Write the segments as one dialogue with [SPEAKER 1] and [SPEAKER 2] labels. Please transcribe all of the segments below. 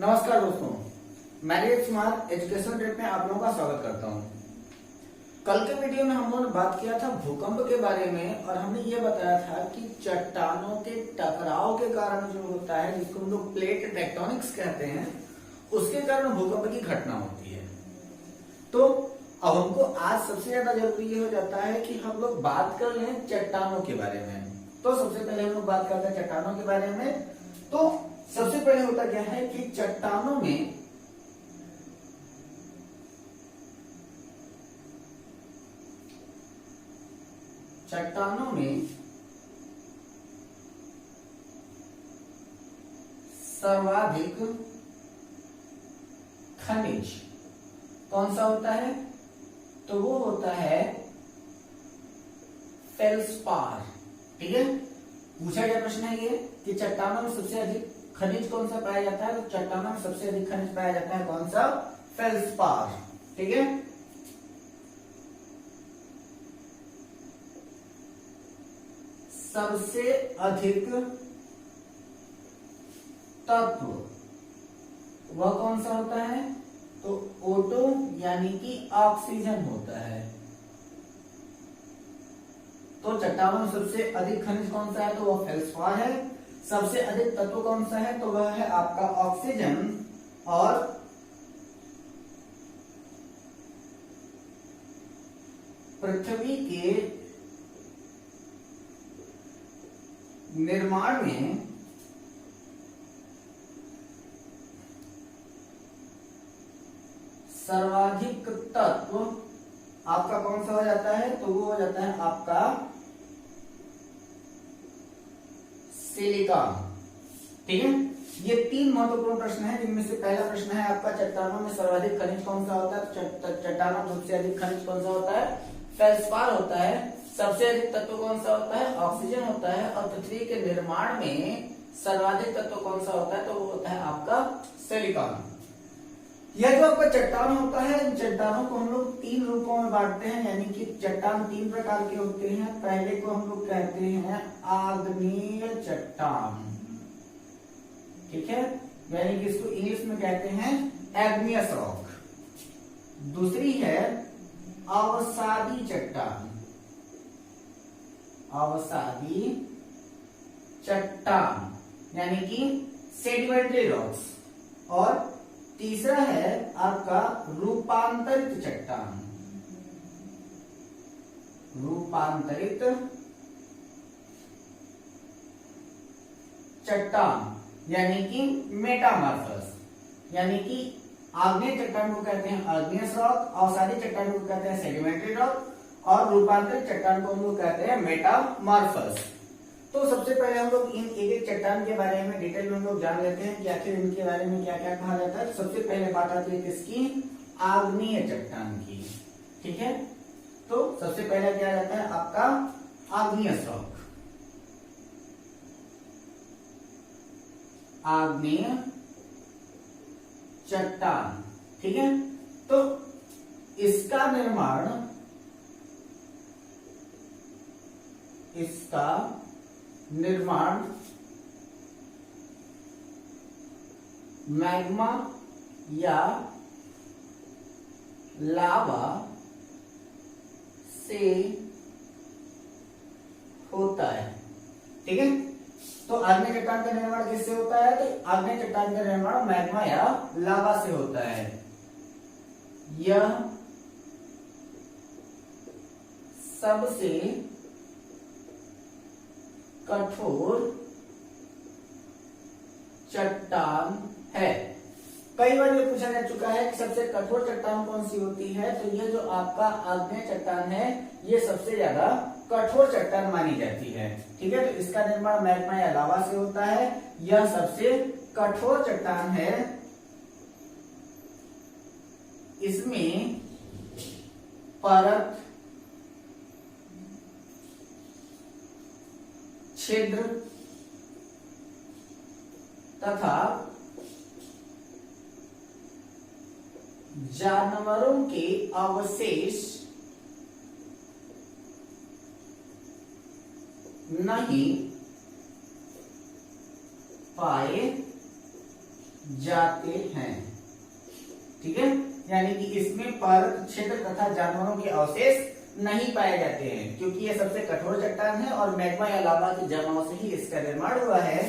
[SPEAKER 1] नमस्कार दोस्तों, मैं नीरज कुमार एजुकेशन ट्रिप में आप लोगों का स्वागत करता हूं। कल के वीडियो में हम लोगों ने बात किया था भूकंप के बारे में और हमने ये बताया था कि चट्टानों के टकराव के कारण जो होता है, जिसको हम लोग प्लेट टेक्टोनिक्स कहते हैं, उसके कारण भूकंप की घटना होती है। तो अब हमको आज सबसे ज्यादा जरूरी ये हो जाता है कि हम लोग बात कर लें चट्टानों के बारे में। तो सबसे पहले हम लोग बात करते हैं चट्टानों के बारे में। तो सबसे पहले होता क्या है कि चट्टानों में सर्वाधिक खनिज कौन सा होता है? तो वो होता है फेल्सपार। ठीक है, पूछा गया प्रश्न है ये कि चट्टानों में सबसे अधिक खनिज कौन सा पाया जाता है? तो चट्टानों में सबसे अधिक खनिज पाया जाता है कौन सा? फेल्सपार। ठीक है, सबसे अधिक तत्व वह कौन सा होता है? तो O2 यानी कि ऑक्सीजन होता है। तो चट्टानों में सबसे अधिक खनिज कौन सा है? तो वह फेल्सपार है। सबसे अधिक तत्व कौन सा है? तो वह है आपका ऑक्सीजन। और पृथ्वी के निर्माण में सर्वाधिक तत्व आपका कौन सा हो जाता है? तो वो हो जाता है आपका सिलिकॉन। ठीक है, ये तीन महत्वपूर्ण प्रश्न हैं, जिनमें से पहला प्रश्न है आपका चट्टानों में सर्वाधिक खनिज कौन सा होता है? तो चट्टानों में सबसे अधिक खनिज कौन सा होता है? फेल्सपार होता है। सबसे अधिक तत्व कौन सा होता है? ऑक्सीजन होता है। और पृथ्वी के निर्माण में सर्वाधिक तत्व कौन सा होता है? तो वो होता है आपका सिलिकॉन। यह जो आपका चट्टान होता है, इन चट्टानों को हम लोग तीन रूपों में बांटते हैं, यानी कि चट्टान तीन प्रकार के होते हैं। पहले को हम लोग कहते हैं आग्नेय चट्टान। ठीक है, यानी कि इसको इंग्लिश में कहते हैं एग्नियस रॉक। दूसरी है अवसादी चट्टान, अवसादी चट्टान यानी कि सेडिमेंट्री रॉक्स। और तीसरा है आपका रूपांतरित चट्टान, रूपांतरित चट्टान यानी कि मेटामॉर्फस। यानी कि आग्नेय चट्टान को कहते हैं आग्नेयस रॉक, अवसादी चट्टान को कहते हैं सेडिमेंट्री रॉक, और रूपांतरित चट्टान को हम लोग कहते हैं मेटामॉर्फस। तो सबसे पहले हम लोग इन एक एक चट्टान के बारे में डिटेल में हम लोग जान लेते हैं कि आखिर इनके बारे में क्या क्या कहा जाता है। सबसे पहले बात आती है किसकी? आग्नेय चट्टान की। ठीक है, तो सबसे पहले क्या जाता है आपका आग्नेयस रॉक, आग्नेय चट्टान। ठीक है, तो इसका निर्माण मैग्मा या लावा से होता है। ठीक है, तो आग्नेय चट्टान का निर्माण किससे होता है? तो आग्नेय चट्टान का निर्माण मैग्मा या लावा से होता है। यह सबसे कठोर चट्टान है। कई बार ये पूछा जा चुका है कि सबसे कठोर चट्टान कौन सी होती है? तो ये जो आपका आग्नेय चट्टान है, ये सबसे ज्यादा कठोर चट्टान मानी जाती है। ठीक है, तो इसका निर्माण मैग्मा या लावा से होता है। यह सबसे कठोर चट्टान है। इसमें परत, छिद्र तथा जानवरों के अवशेष नहीं पाए जाते हैं। ठीक है, यानी कि इसमें परत क्षेत्र तथा जानवरों के अवशेष नहीं पाए जाते हैं, क्योंकि यह सबसे कठोर चट्टान है और मैग्मा या लावा की जमाओं से ही इसका निर्माण हुआ है।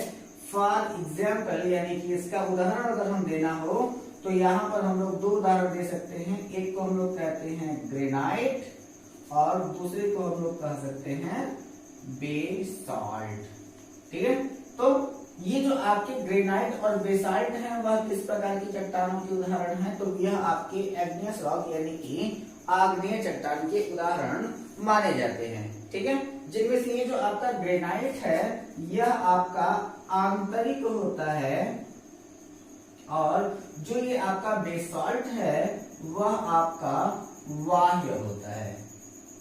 [SPEAKER 1] फॉर एग्जाम्पल, यानी कि इसका उदाहरण अगर हम देना हो तो यहाँ पर हम लोग दो उदाहरण दे सकते हैं। एक को हम लोग कहते हैं ग्रेनाइट और दूसरे को हम लोग कह सकते हैं बेसाल्ट। ठीक है, तो ये जो आपके ग्रेनाइट और बेसाल्ट हैं वह किस प्रकार की चट्टानों के उदाहरण हैं? तो यह आपके एग्नियस रॉक यानी कि आग्नेय चट्टान के उदाहरण माने जाते हैं। ठीक है, जिनमें से ये जो आपका ग्रेनाइट है यह आपका आंतरिक होता है और जो ये आपका बेसाल्ट है वह आपका बाह्य होता है।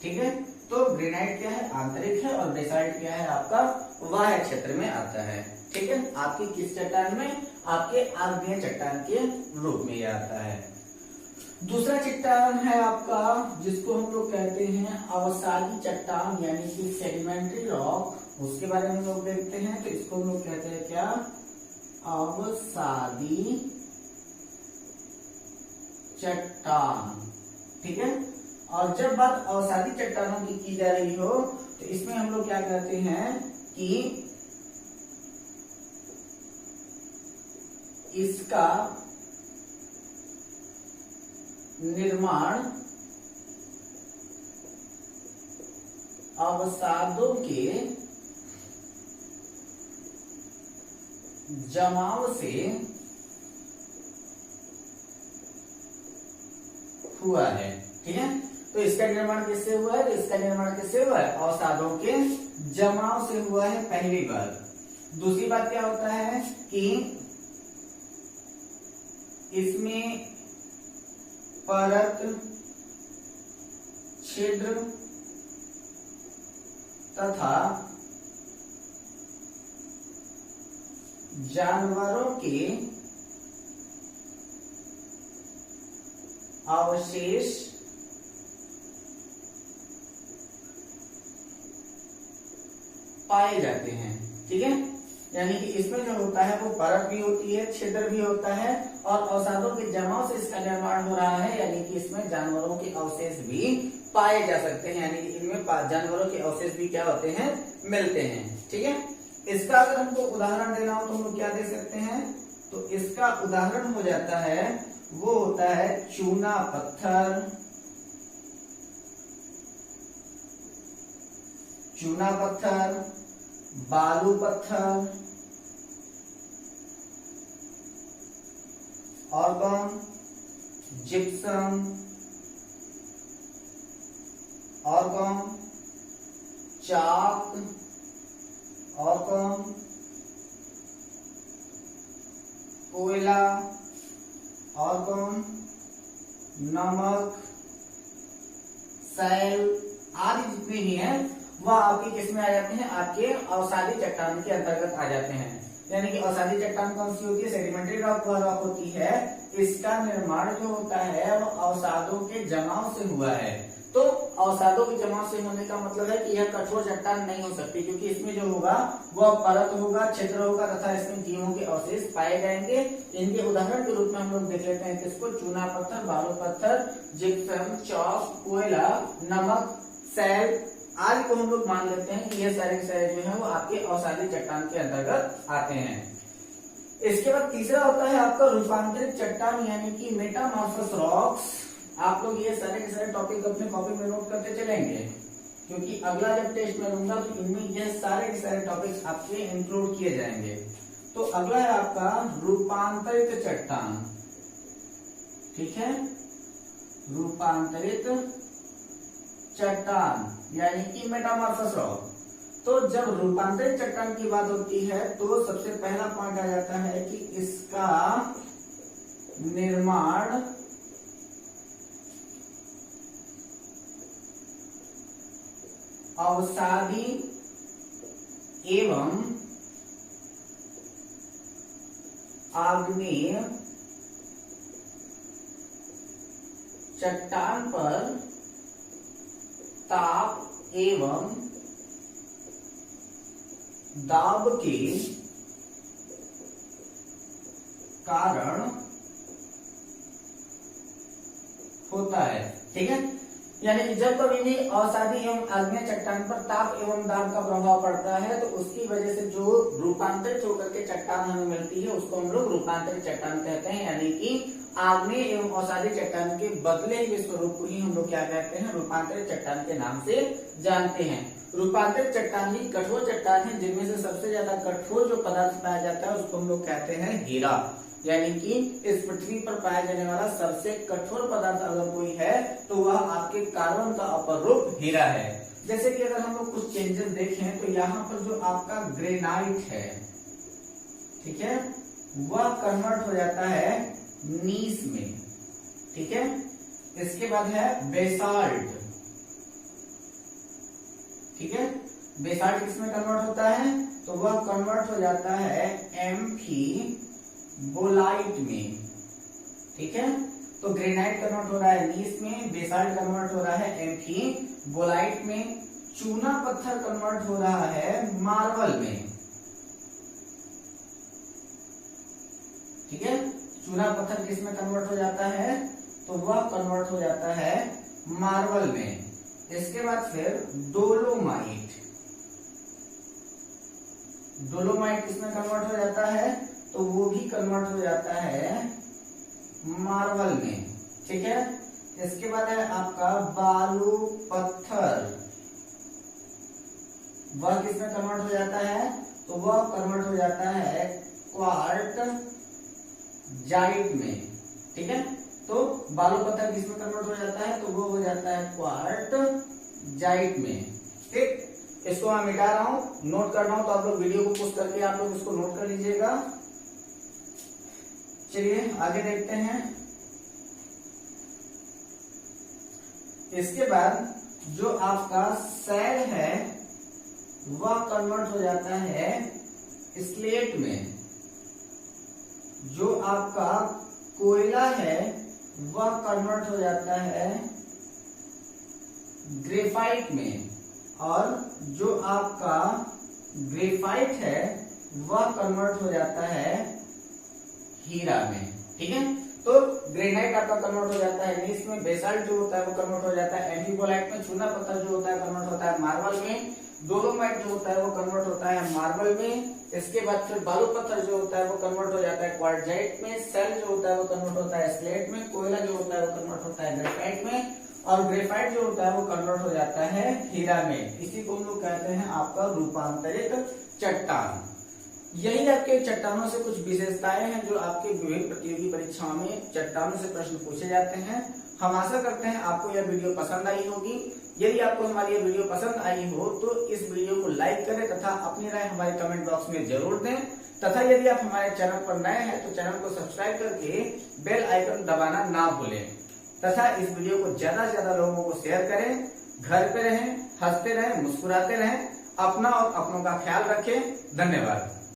[SPEAKER 1] ठीक है, तो ग्रेनाइट क्या है? आंतरिक है और बेसाल्ट क्या है? आपका बाह्य क्षेत्र में आता है। ठीक है, आपकी किस चट्टान में? आपके आग्नेय चट्टान के रूप में यह आता है। दूसरा चट्टान है आपका जिसको हम लोग कहते हैं अवसादी चट्टान यानी कि सेडिमेंट्री रॉक, उसके बारे में हम लोग देखते हैं। तो इसको हम लोग कहते हैं क्या? अवसादी चट्टान। ठीक है, और जब बात अवसादी चट्टानों की जा रही हो तो इसमें हम लोग क्या कहते हैं कि इसका निर्माण अवसादों के जमाव से हुआ है। ठीक है, तो इसका निर्माण किससे हुआ है? तो इसका निर्माण किससे हुआ है? अवसादों के जमाव से हुआ है, पहली बात। दूसरी बात क्या होता है कि इसमें परत, छिद्र तथा जानवरों के अवशेष पाए जाते हैं। ठीक है, यानी कि इसमें जो होता है वो परत भी होती है, छिद्र भी होता है और अवसादों के जमाव से इसका निर्माण हो रहा है, यानी कि इसमें जानवरों के अवशेष भी पाए जा सकते हैं, यानी कि इनमें जानवरों के अवशेष भी क्या होते हैं? मिलते हैं। ठीक है, इसका अगर हमको उदाहरण देना हो तो हम लोग क्या दे सकते हैं? तो इसका उदाहरण हो जाता है, वो होता है चूना पत्थर, चूना पत्थर, बालू पत्थर और कौन? जिप्सम और कौन? चाक और कौन? कोयला और कौन? नमक, सैल आदि जितने भी हैं वह आपके किस में आ जाते हैं? आपके अवसादी चट्टान के अंतर्गत आ जाते हैं। यानी कि अवसादी चट्टान कौन सी होती है? सेडिमेंट्री रॉक वह रॉक होती है, इसका निर्माण जो होता है वो अवसादों के जमाव से हुआ है। तो अवसादों के जमाव से होने का मतलब है कि यह कठोर चट्टान नहीं हो सकती, क्योंकि इसमें जो होगा वह परत होगा, छिद्र होगा तथा इसमें जीवों के अवशेष पाए जाएंगे। इनके उदाहरण के रूप में हम लोग देख लेते हैं किसको? चूना पत्थर, बालू पत्थर, जिप्सम, चॉक, कोयला, नमक, सैल आदि को हम लोग मान लेते हैं कि ये सारे के सारे जो है वो आपके अवसादी चट्टान के अंतर्गत आते हैं। इसके बाद तीसरा होता है आपका रूपांतरित चट्टान यानी कि मेटामॉर्फस रॉक्स। आप लोग ये सारे के सारे टॉपिक अपने कॉपी में नोट करते चलेंगे, क्योंकि अगला जब टेस्ट में लूंगा तो इनमें ये सारे के सारे टॉपिक्स आपके इंक्लूड किए जाएंगे। तो अगला है आपका रूपांतरित चट्टान। ठीक है, रूपांतरित चट्टान यानी कि मेटामॉर्फस रॉक। तो जब रूपांतरित चट्टान की बात होती है तो सबसे पहला पॉइंट आ जाता है कि इसका निर्माण अवसादी एवं आग्नेय चट्टान पर ताप एवं दाब के कारण होता है। ठीक है, यानी कि जब कभी भी अवसादी एवं आग्नेय चट्टान पर ताप एवं दाब का प्रभाव पड़ता है तो उसकी वजह से जो रूपांतरित होकर के चट्टान हमें मिलती है उसको हम लोग रूपांतरित चट्टान कहते हैं। यानी कि आग्नेय एवं अवसादी चट्टान के बदले हुए स्वरूप को ही हम लोग क्या कहते हैं, रूपांतरित चट्टान के नाम से जानते हैं। रूपांतरित चट्टान ही कठोर चट्टान है जिनमें से सबसे ज्यादा कठोर जो पदार्थ पाया जाता है उसको हम लोग कहते हैं हीरा। यानी कि इस पृथ्वी पर पाया जाने वाला सबसे कठोर पदार्थ अगर कोई है तो वह आपके कार्बन का अपर रूप हीरा है। जैसे कि अगर हम लोग कुछ चेंजेस देखें तो यहाँ पर जो आपका ग्रेनाइट है, ठीक है, वह कन्वर्ट हो जाता है नीस में। ठीक है, इसके बाद है बेसाल्ट। ठीक है, बेसाल्ट किसमें कन्वर्ट होता है तो वह कन्वर्ट हो जाता है एम्फी बोलाइट में। ठीक है, तो ग्रेनाइट कन्वर्ट हो रहा है नीस में, बेसाल्ट कन्वर्ट हो रहा है एम्फी बोलाइट में, चूना पत्थर कन्वर्ट हो रहा है मार्बल में। ठीक है, चूना पत्थर किसमें कन्वर्ट हो जाता है तो वह कन्वर्ट हो जाता है मार्बल में। इसके बाद फिर डोलोमाइट। डोलोमाइट किसमें कन्वर्ट हो जाता है तो वो भी कन्वर्ट हो जाता है मार्बल में। ठीक है, इसके बाद है आपका बालू पत्थर। वह किसमें कन्वर्ट हो जाता है तो वह कन्वर्ट हो जाता है क्वार्ट जाइट में। ठीक है, तो बालू पत्थर किसमें कन्वर्ट हो जाता है तो वो हो जाता है क्वार्ट जाइट में। ठीक, इसको मैं मिटा रहा हूं, नोट कर रहा हूं, तो आप लोग वीडियो को पोस्ट करके आप लोग इसको नोट कर लीजिएगा। चलिए आगे देखते हैं। इसके बाद जो आपका सैल है वह कन्वर्ट हो जाता है स्लेट में। जो आपका कोयला है वह कन्वर्ट हो जाता है ग्रेफाइट में, और जो आपका ग्रेफाइट है वह कन्वर्ट हो जाता है हीरा में। ठीक है, तो ग्रेनाइट आपका कन्वर्ट हो जाता है नीस में, बेसाल्ट जो होता है वो कन्वर्ट हो जाता है एम्फीबोलाइट में, चूना पत्थर जो होता है कन्वर्ट होता है मार्बल में, डोलोमाइट जो होता है वो कन्वर्ट होता है मार्बल में। इसके बाद फिर बालू पत्थर जो होता है वो कन्वर्ट हो जाता है क्वार्टजाइट में, सेल जो होता है वो कन्वर्ट होता है स्लेट में, कोयला जो होता है वो कन्वर्ट होता है ग्रेफाइट में, और ग्रेफाइट जो होता है वो कन्वर्ट हो जाता है हीरा में। इसी को हम लोग कहते हैं आपका रूपांतरित चट्टान। यही आपके चट्टानों से कुछ विशेषताएं हैं जो आपके विभिन्न प्रतियोगी परीक्षाओं में चट्टानों से प्रश्न पूछे जाते हैं। हम आशा करते हैं आपको यह वीडियो पसंद आई होगी। यदि आपको हमारी यह वीडियो पसंद आई हो तो इस वीडियो को लाइक करें तथा अपनी राय हमारे कमेंट बॉक्स में जरूर दें, तथा यदि आप हमारे चैनल पर नए हैं तो चैनल को सब्सक्राइब करके बेल आइकन दबाना ना भूलें, तथा इस वीडियो को ज्यादा से ज्यादा लोगों को शेयर करें। घर पे रहें, हंसते रहें, मुस्कुराते रहें, अपना और अपनों का ख्याल रखें। धन्यवाद।